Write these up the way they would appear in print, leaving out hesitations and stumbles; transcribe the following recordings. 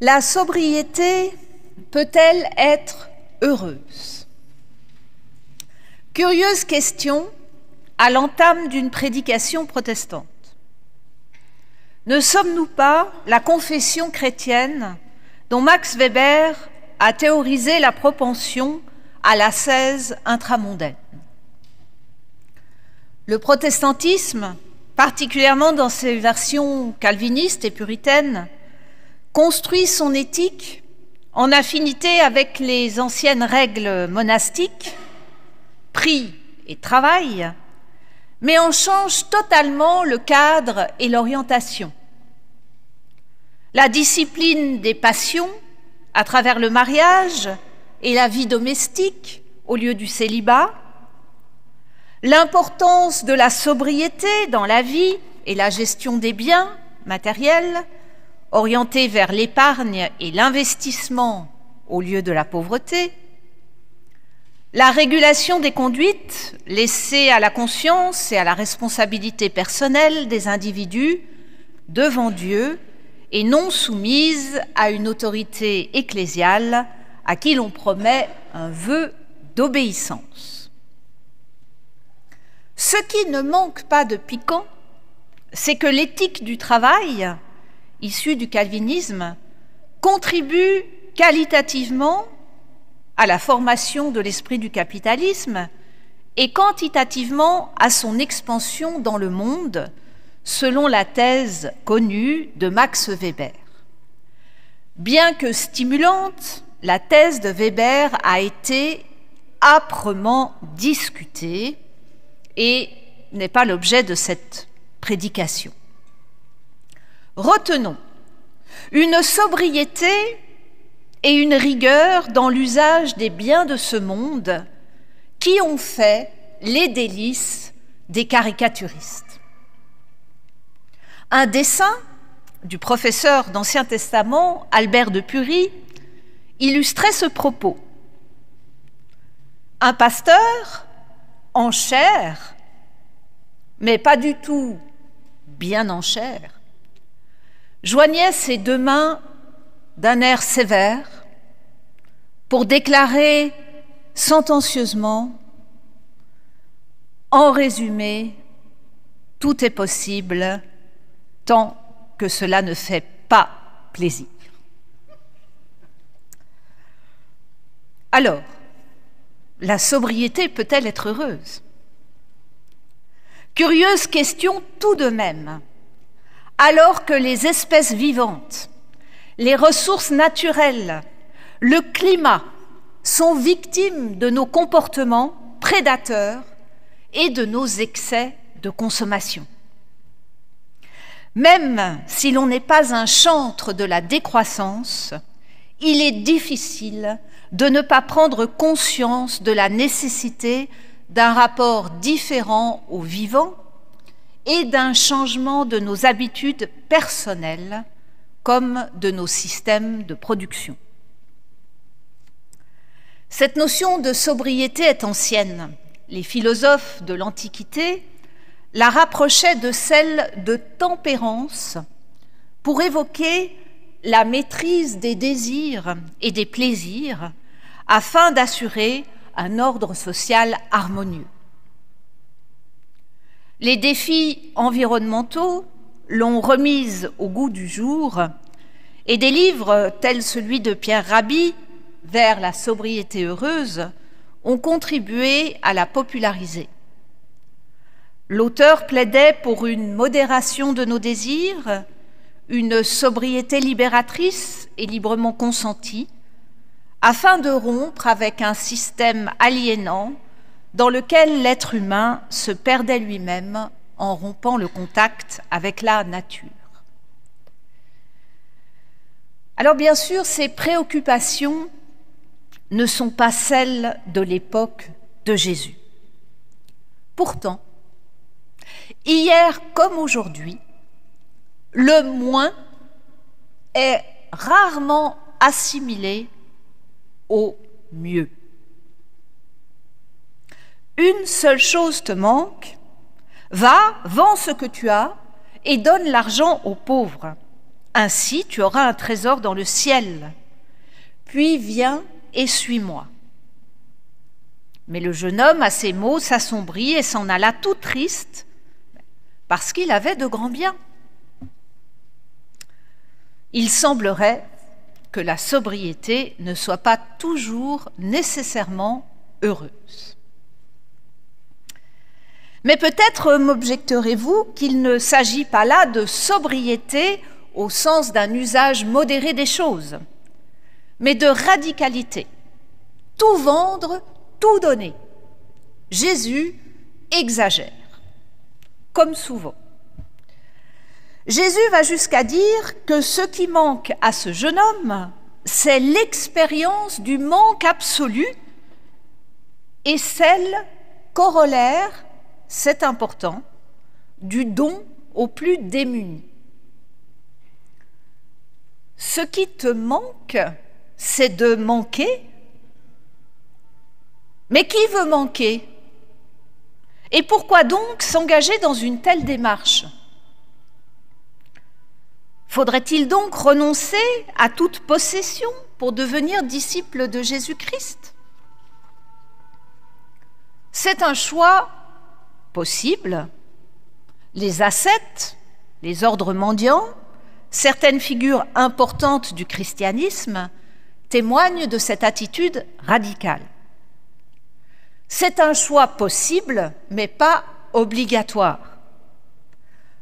La sobriété peut-elle être heureuse? Curieuse question à l'entame d'une prédication protestante. Ne sommes-nous pas la confession chrétienne dont Max Weber a théorisé la propension à l'ascèse intramondaine? Le protestantisme, particulièrement dans ses versions calvinistes et puritaines, construit son éthique en affinité avec les anciennes règles monastiques, prix et travail, mais en change totalement le cadre et l'orientation. La discipline des passions à travers le mariage et la vie domestique au lieu du célibat, l'importance de la sobriété dans la vie et la gestion des biens matériels, orientée vers l'épargne et l'investissement au lieu de la pauvreté, la régulation des conduites laissée à la conscience et à la responsabilité personnelle des individus devant Dieu et non soumise à une autorité ecclésiale à qui l'on promet un vœu d'obéissance. Ce qui ne manque pas de piquant, c'est que l'éthique du travail, issue du calvinisme, contribue qualitativement à la formation de l'esprit du capitalisme et quantitativement à son expansion dans le monde, selon la thèse connue de Max Weber. Bien que stimulante, la thèse de Weber a été âprement discutée et n'est pas l'objet de cette prédication. Retenons une sobriété et une rigueur dans l'usage des biens de ce monde qui ont fait les délices des caricaturistes. Un dessin du professeur d'Ancien Testament, Albert de Pury, illustrait ce propos. Un pasteur en chair, mais pas du tout bien en chair, joignait ses deux mains d'un air sévère pour déclarer sentencieusement, en résumé, tout est possible tant que cela ne fait pas plaisir. Alors, la sobriété peut-elle être heureuse? Curieuse question tout de même, alors que les espèces vivantes, les ressources naturelles, le climat sont victimes de nos comportements prédateurs et de nos excès de consommation. Même si l'on n'est pas un chantre de la décroissance, il est difficile de ne pas prendre conscience de la nécessité d'un rapport différent au vivant et d'un changement de nos habitudes personnelles comme de nos systèmes de production. Cette notion de sobriété est ancienne. Les philosophes de l'Antiquité la rapprochaient de celle de tempérance pour évoquer la maîtrise des désirs et des plaisirs afin d'assurer un ordre social harmonieux. Les défis environnementaux l'ont remise au goût du jour et des livres tels celui de Pierre Rabhi, Vers la sobriété heureuse, ont contribué à la populariser. L'auteur plaidait pour une modération de nos désirs, une sobriété libératrice et librement consentie, afin de rompre avec un système aliénant dans lequel l'être humain se perdait lui-même en rompant le contact avec la nature. Alors bien sûr, ces préoccupations ne sont pas celles de l'époque de Jésus. Pourtant, hier comme aujourd'hui, le moins est rarement assimilé au mieux. Une seule chose te manque, va, vends ce que tu as et donne l'argent aux pauvres. Ainsi, tu auras un trésor dans le ciel. Puis viens et suis-moi. » Mais le jeune homme, à ces mots, s'assombrit et s'en alla tout triste, parce qu'il avait de grands biens. Il semblerait que la sobriété ne soit pas toujours nécessairement heureuse. Mais peut-être m'objecterez-vous qu'il ne s'agit pas là de sobriété au sens d'un usage modéré des choses, mais de radicalité. Tout vendre, tout donner. Jésus exagère, comme souvent. Jésus va jusqu'à dire que ce qui manque à ce jeune homme, c'est l'expérience du manque absolu et celle corollaire, c'est important, du don aux plus démunis. Ce qui te manque, c'est de manquer. Mais qui veut manquer? Et pourquoi donc s'engager dans une telle démarche? Faudrait-il donc renoncer à toute possession pour devenir disciple de Jésus-Christ? C'est un choix possible. Les ascètes, les ordres mendiants, certaines figures importantes du christianisme témoignent de cette attitude radicale. C'est un choix possible, mais pas obligatoire.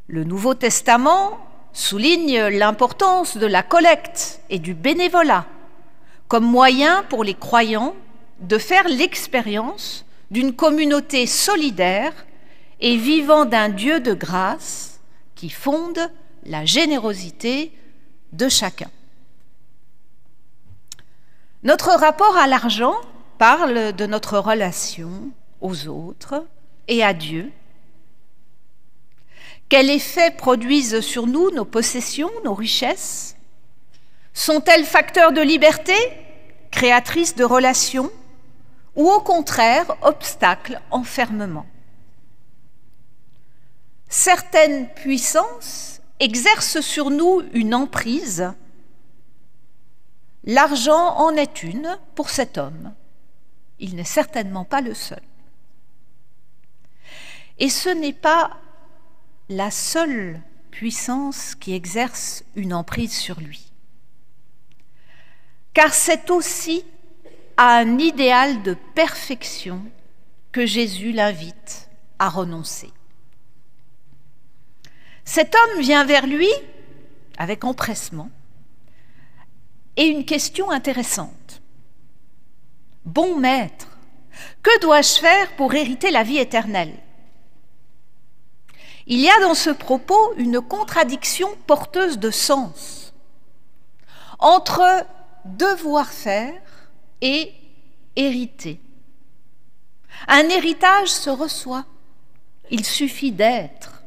Le Nouveau Testament souligne l'importance de la collecte et du bénévolat comme moyen pour les croyants de faire l'expérience d'une communauté solidaire et vivant d'un Dieu de grâce qui fonde la générosité de chacun. Notre rapport à l'argent parle de notre relation aux autres et à Dieu. Quel effet produisent sur nous nos possessions, nos richesses? Sont-elles facteurs de liberté, créatrices de relations, ou au contraire, obstacles, enfermement? Certaines puissances exercent sur nous une emprise. L'argent en est une pour cet homme. Il n'est certainement pas le seul. Et ce n'est pas la seule puissance qui exerce une emprise sur lui. Car c'est aussi à un idéal de perfection que Jésus l'invite à renoncer. Cet homme vient vers lui avec empressement et une question intéressante. « Bon maître, que dois-je faire pour hériter la vie éternelle ?» Il y a dans ce propos une contradiction porteuse de sens entre devoir faire et hériter. Un héritage se reçoit. Il suffit d'être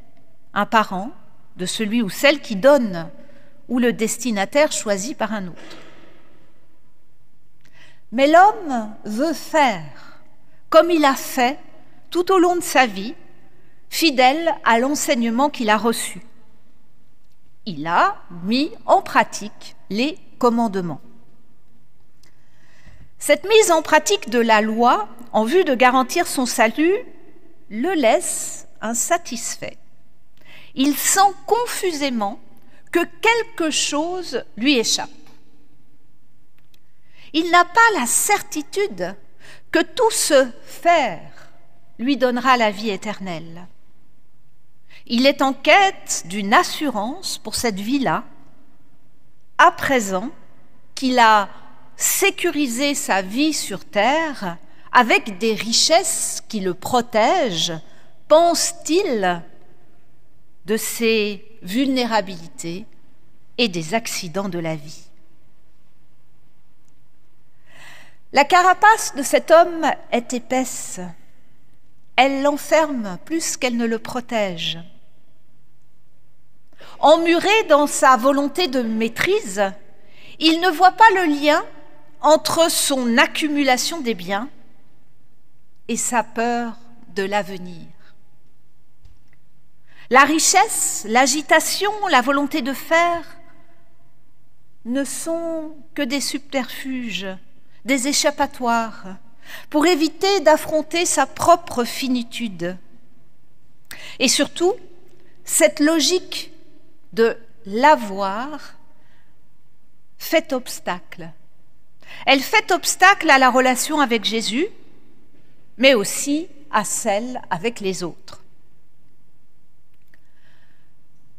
un parent de celui ou celle qui donne ou le destinataire choisi par un autre. Mais l'homme veut faire comme il a fait tout au long de sa vie, fidèle à l'enseignement qu'il a reçu. Il a mis en pratique les commandements. Cette mise en pratique de la loi, en vue de garantir son salut, le laisse insatisfait. Il sent confusément que quelque chose lui échappe. Il n'a pas la certitude que tout ce faire lui donnera la vie éternelle. Il est en quête d'une assurance pour cette vie-là, à présent qu'il a sécurisé sa vie sur terre avec des richesses qui le protègent, pense-t-il, de ses vulnérabilités et des accidents de la vie. La carapace de cet homme est épaisse. Elle l'enferme plus qu'elle ne le protège. Emmuré dans sa volonté de maîtrise, il ne voit pas le lien entre son accumulation des biens et sa peur de l'avenir. La richesse, l'agitation, la volonté de faire ne sont que des subterfuges, des échappatoires, pour éviter d'affronter sa propre finitude. Et surtout, cette logique de l'avoir fait obstacle. Elle fait obstacle à la relation avec Jésus, mais aussi à celle avec les autres.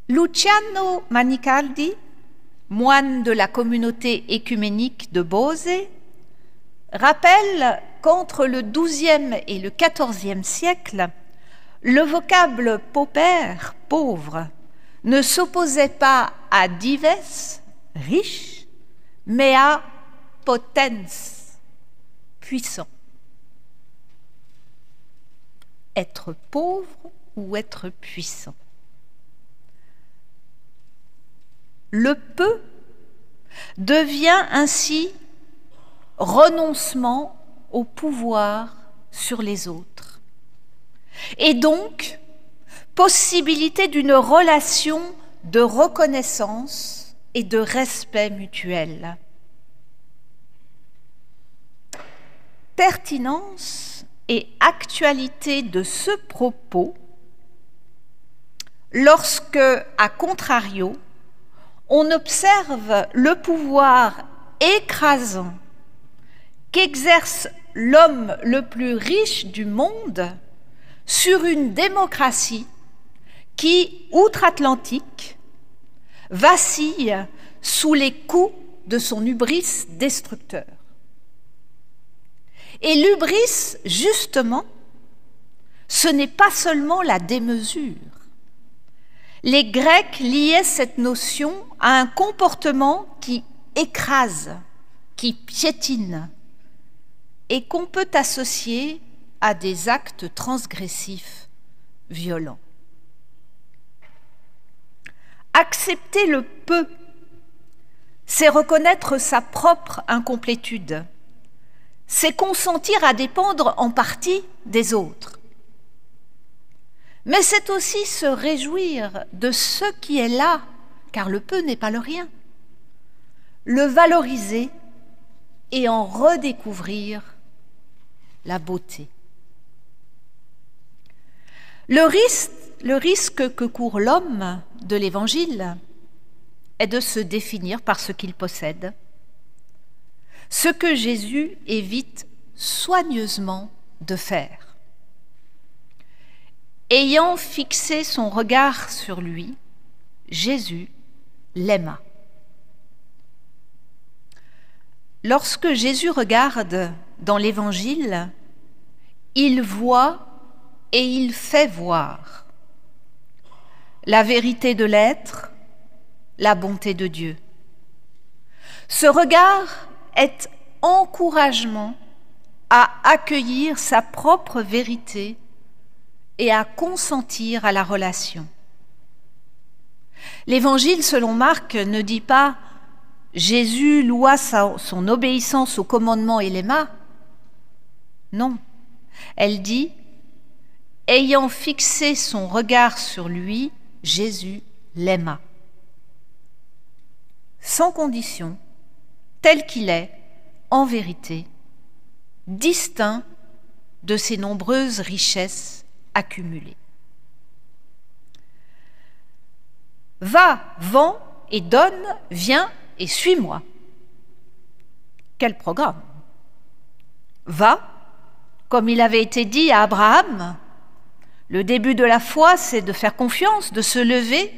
Luciano Manicaldi, moine de la communauté écuménique de Bose, rappelle qu'entre le XIIe et le XIVe siècle, le vocable paupère, pauvre, ne s'opposait pas à dives, riche, mais à potens, puissant. Être pauvre ou être puissant. Le peu devient ainsi renoncement au pouvoir sur les autres, et donc possibilité d'une relation de reconnaissance et de respect mutuel. Pertinence et actualité de ce propos lorsque, à contrario, on observe le pouvoir écrasant qu'exerce l'homme le plus riche du monde sur une démocratie qui, outre-Atlantique, vacille sous les coups de son hubris destructeur. Et l'hubris, justement, ce n'est pas seulement la démesure. Les Grecs liaient cette notion à un comportement qui écrase, qui piétine, et qu'on peut associer à des actes transgressifs violents. Accepter le peu, c'est reconnaître sa propre incomplétude, c'est consentir à dépendre en partie des autres. Mais c'est aussi se réjouir de ce qui est là, car le peu n'est pas le rien. Le valoriser et en redécouvrir la beauté. Le risque que court l'homme de l'Évangile est de se définir par ce qu'il possède, ce que Jésus évite soigneusement de faire. Ayant fixé son regard sur lui, Jésus l'aima. Lorsque Jésus regarde dans l'Évangile, il voit et il fait voir la vérité de l'être, la bonté de Dieu. Ce regard est encouragement à accueillir sa propre vérité et à consentir à la relation. L'Évangile, selon Marc, ne dit pas « Jésus loua son obéissance aux commandements et l'aima ». Non, elle dit « Ayant fixé son regard sur lui, Jésus l'aima ». Sans condition, tel qu'il est, en vérité, distinct de ses nombreuses richesses accumulées. Va, vends et donne, viens et suis-moi. Quel programme! Va, comme il avait été dit à Abraham, le début de la foi, c'est de faire confiance, de se lever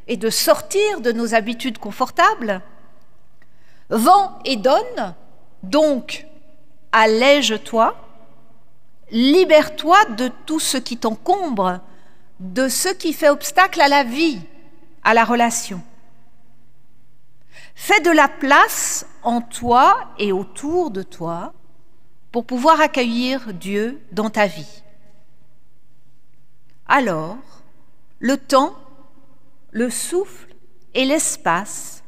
et de sortir de nos habitudes confortables. Vends et donne, donc allège-toi, libère-toi de tout ce qui t'encombre, de ce qui fait obstacle à la vie, à la relation. Fais de la place en toi et autour de toi pour pouvoir accueillir Dieu dans ta vie. Alors, le temps, le souffle et l'espace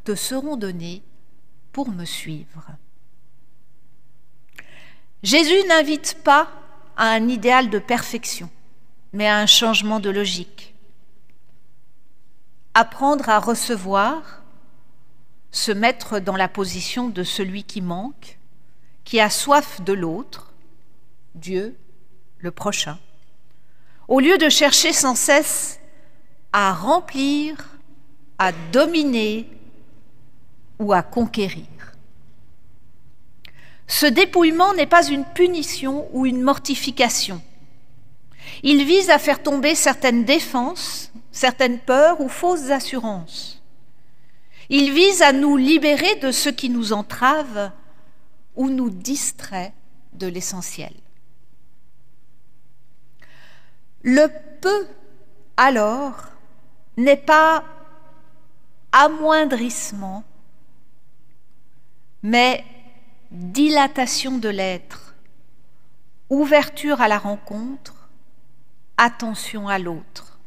te seront donnés pour me suivre. Jésus n'invite pas à un idéal de perfection, mais à un changement de logique. Apprendre à recevoir, se mettre dans la position de celui qui manque, qui a soif de l'autre, Dieu, le prochain, au lieu de chercher sans cesse à remplir, à dominer ou à conquérir. Ce dépouillement n'est pas une punition ou une mortification. Il vise à faire tomber certaines défenses, certaines peurs ou fausses assurances. Il vise à nous libérer de ce qui nous entrave ou nous distrait de l'essentiel. Le peu, alors, n'est pas amoindrissement, mais dilatation de l'être, ouverture à la rencontre, attention à l'autre.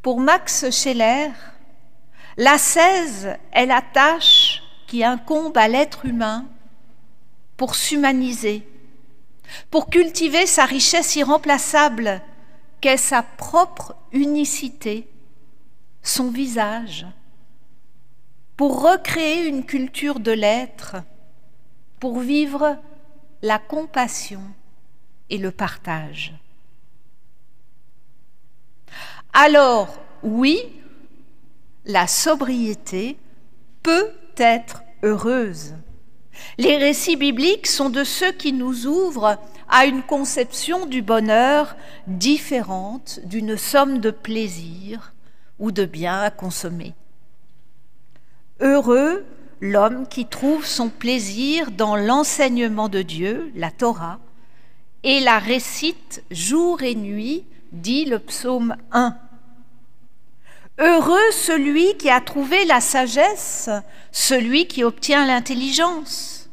Pour Max Scheler, l'ascèse est la tâche qui incombe à l'être humain pour s'humaniser, pour cultiver sa richesse irremplaçable qu'est sa propre unicité, son visage, pour recréer une culture de l'être, pour vivre la compassion et le partage. Alors, oui, la sobriété peut être heureuse. Les récits bibliques sont de ceux qui nous ouvrent à une conception du bonheur différente d'une somme de plaisir ou de biens à consommer. Heureux l'homme qui trouve son plaisir dans l'enseignement de Dieu, la Torah, et la récite jour et nuit, dit le psaume 1. Heureux celui qui a trouvé la sagesse, celui qui obtient l'intelligence,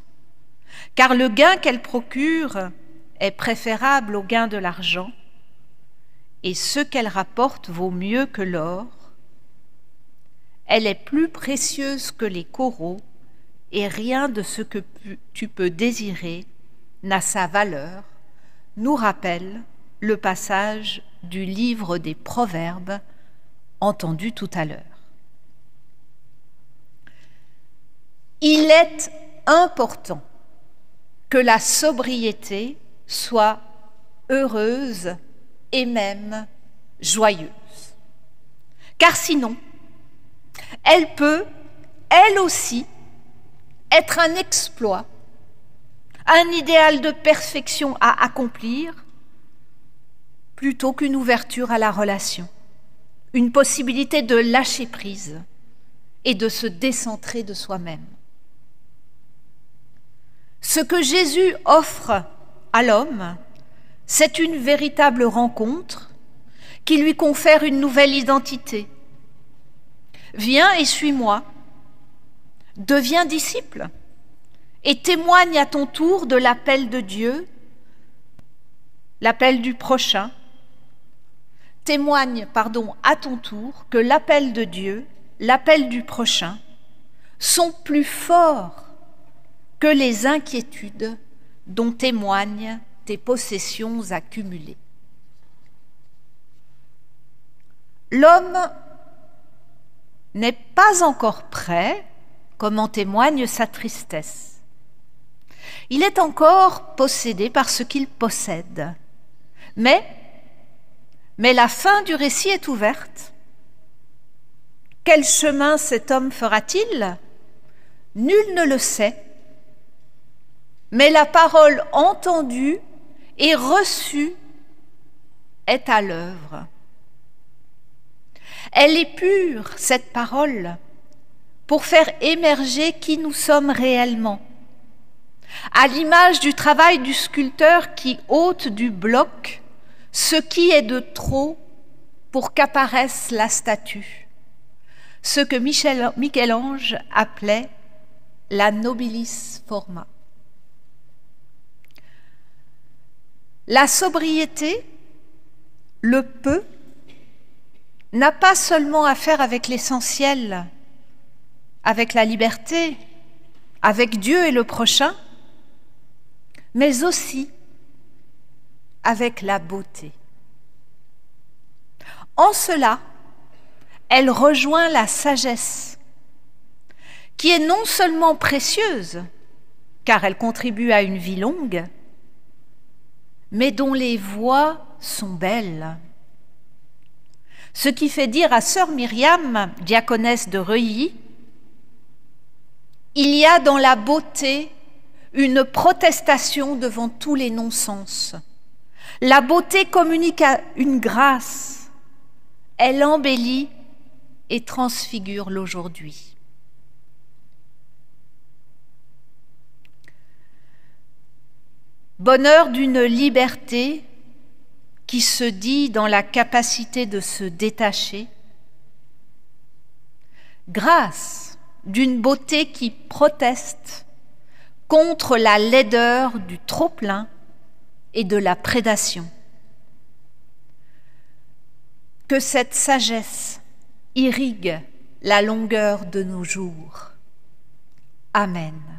car le gain qu'elle procure est préférable au gain de l'argent, et ce qu'elle rapporte vaut mieux que l'or. Elle est plus précieuse que les coraux, et rien de ce que tu peux désirer n'a sa valeur, nous rappelle le passage du livre des Proverbes, entendu tout à l'heure. Il est important que la sobriété soit heureuse et même joyeuse. Car sinon, elle peut, elle aussi, être un exploit, un idéal de perfection à accomplir, plutôt qu'une ouverture à la relation, une possibilité de lâcher prise et de se décentrer de soi-même. Ce que Jésus offre à l'homme, c'est une véritable rencontre qui lui confère une nouvelle identité. Viens et suis-moi, deviens disciple et témoigne à ton tour de l'appel de Dieu, l'appel du prochain. Témoigne, à ton tour que l'appel de Dieu, l'appel du prochain, sont plus forts que les inquiétudes dont témoignent tes possessions accumulées. L'homme n'est pas encore prêt, comme en témoigne sa tristesse. Il est encore possédé par ce qu'il possède. Mais la fin du récit est ouverte. Quel chemin cet homme fera-t-il ? Nul ne le sait. Mais la parole entendue et reçue est à l'œuvre. Elle est pure, cette parole, pour faire émerger qui nous sommes réellement, à l'image du travail du sculpteur qui ôte du bloc ce qui est de trop pour qu'apparaisse la statue, ce que Michel-Ange appelait la nobilis forma. La sobriété, le peu, n'a pas seulement à faire avec l'essentiel, avec la liberté, avec Dieu et le prochain, mais aussi avec la beauté. En cela, elle rejoint la sagesse, qui est non seulement précieuse, car elle contribue à une vie longue, mais dont les voix sont belles. Ce qui fait dire à sœur Myriam, diaconesse de Reuilly, « Il y a dans la beauté une protestation devant tous les non-sens. La beauté communique une grâce, elle embellit et transfigure l'aujourd'hui. » Bonheur d'une liberté qui se dit dans la capacité de se détacher, grâce d'une beauté qui proteste contre la laideur du trop-plein et de la prédation. Que cette sagesse irrigue la longueur de nos jours. Amen.